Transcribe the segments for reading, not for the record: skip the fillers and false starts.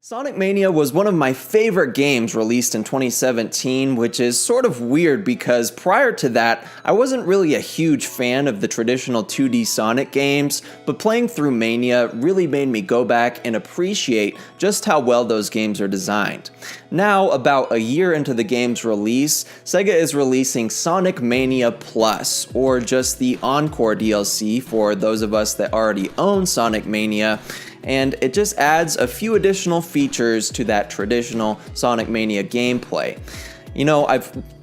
Sonic Mania was one of my favorite games released in 2017, which is sort of weird because prior to that, I wasn't really a huge fan of the traditional 2D Sonic games, but playing through Mania really made me go back and appreciate just how well those games are designed. Now, about a year into the game's release, Sega is releasing Sonic Mania Plus, or just the Encore DLC for those of us that already own Sonic Mania, and it just adds a few additional features to that traditional Sonic Mania gameplay. You know,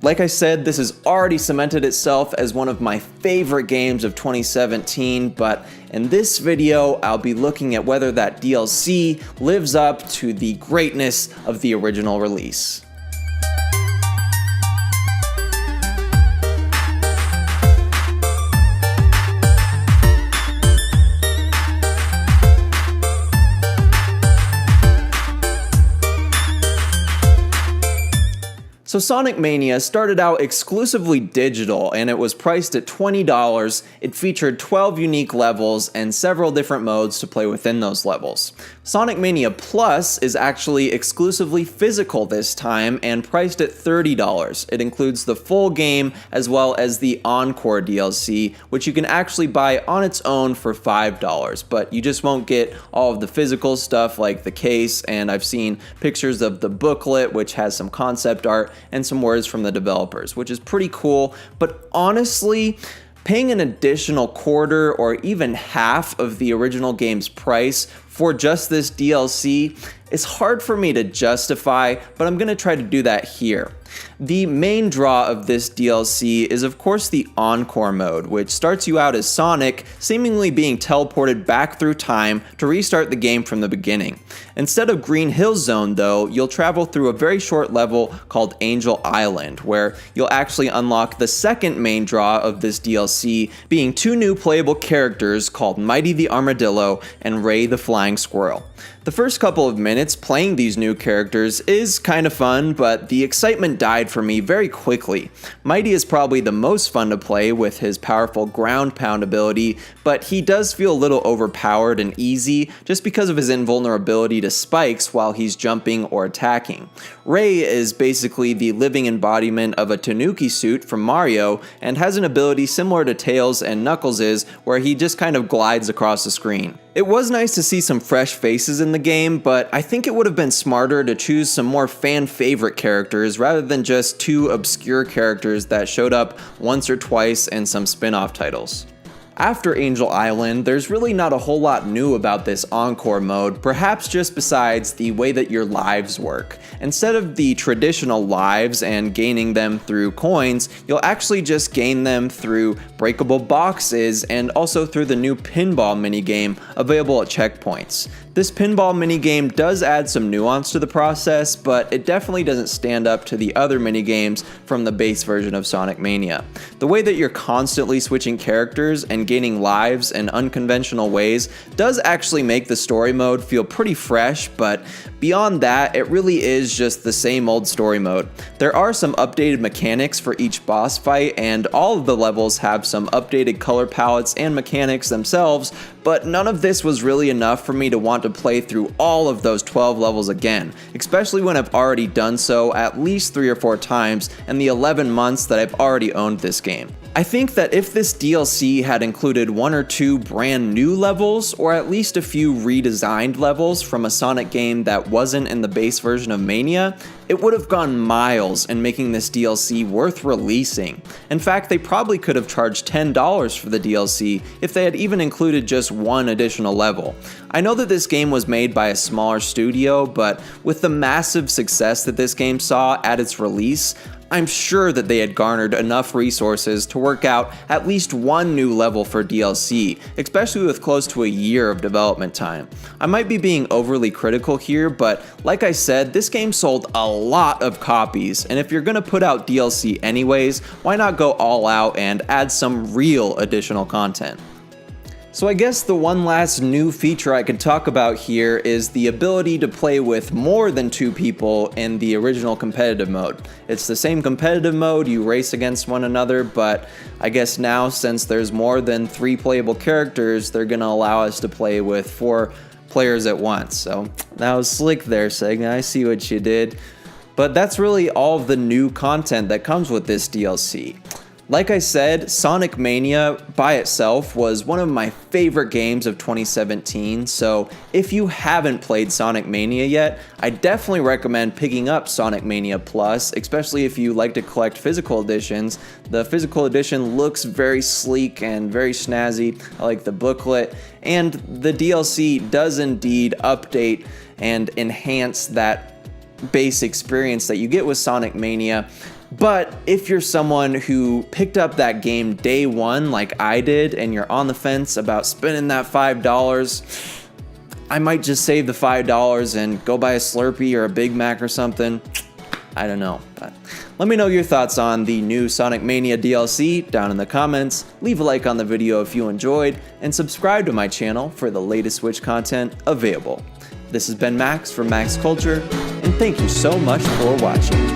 like I said, this has already cemented itself as one of my favorite games of 2017, but in this video, I'll be looking at whether that DLC lives up to the greatness of the original release. So Sonic Mania started out exclusively digital and it was priced at $20. It featured 12 unique levels and several different modes to play within those levels. Sonic Mania Plus is actually exclusively physical this time and priced at $30. It includes the full game as well as the Encore DLC, which you can actually buy on its own for $5, but you just won't get all of the physical stuff like the case, and I've seen pictures of the booklet which has some concept art and some words from the developers, which is pretty cool. But honestly, paying an additional quarter or even half of the original game's price for just this DLC is hard for me to justify, but I'm gonna try to do that here. The main draw of this DLC is of course the Encore Mode, which starts you out as Sonic, seemingly being teleported back through time to restart the game from the beginning. Instead of Green Hill Zone though, you'll travel through a very short level called Angel Island, where you'll actually unlock the second main draw of this DLC, being two new playable characters called Mighty the Armadillo and Ray the Flying Squirrel. The first couple of minutes playing these new characters is kind of fun, but the excitement died for me very quickly. Mighty is probably the most fun to play with his powerful ground pound ability, but he does feel a little overpowered and easy just because of his invulnerability to spikes while he's jumping or attacking. Ray is basically the living embodiment of a Tanuki suit from Mario and has an ability similar to Tails and Knuckles' where he just kind of glides across the screen. It was nice to see some fresh faces in the game, but I think it would have been smarter to choose some more fan-favorite characters rather than just two obscure characters that showed up once or twice in some spin-off titles. After Angel Island, there's really not a whole lot new about this Encore mode, perhaps just besides the way that your lives work. Instead of the traditional lives and gaining them through coins, you'll actually just gain them through breakable boxes and also through the new pinball minigame available at checkpoints. This pinball minigame does add some nuance to the process, but it definitely doesn't stand up to the other minigames from the base version of Sonic Mania. The way that you're constantly switching characters and gaining lives in unconventional ways does actually make the story mode feel pretty fresh, but beyond that, it really is just the same old story mode. There are some updated mechanics for each boss fight, and all of the levels have some updated color palettes and mechanics themselves, but none of this was really enough for me to want to play through all of those 12 levels again, especially when I've already done so at least 3 or 4 times in the 11 months that I've already owned this game. I think that if this DLC had included 1 or 2 brand new levels, or at least a few redesigned levels from a Sonic game that wasn't in the base version of Mania, it would have gone miles in making this DLC worth releasing. In fact, they probably could have charged $10 for the DLC if they had even included just 1 additional level. I know that this game was made by a smaller studio, but with the massive success that this game saw at its release, I'm sure that they had garnered enough resources to work out at least 1 new level for DLC, especially with close to a year of development time. I might be being overly critical here, but like I said, this game sold a lot of copies, and if you're gonna put out DLC anyways, why not go all out and add some real additional content? So I guess the one last new feature I could talk about here is the ability to play with more than 2 people in the original competitive mode. It's the same competitive mode, you race against one another, but I guess now since there's more than 3 playable characters, they're gonna allow us to play with 4 players at once. So that was slick there, Sega. I see what you did. But that's really all of the new content that comes with this DLC. Like I said, Sonic Mania by itself was one of my favorite games of 2017, so if you haven't played Sonic Mania yet, I definitely recommend picking up Sonic Mania Plus, especially if you like to collect physical editions. The physical edition looks very sleek and very snazzy. I like the booklet, and the DLC does indeed update and enhance that base experience that you get with Sonic Mania. But if you're someone who picked up that game day one like I did and you're on the fence about spending that $5, I might just save the $5 and go buy a Slurpee or a Big Mac or something. I don't know, but let me know your thoughts on the new Sonic Mania DLC down in the comments. Leave a like on the video if you enjoyed, and subscribe to my channel for the latest Switch content available. This has been Max from Max Culture, and thank you so much for watching.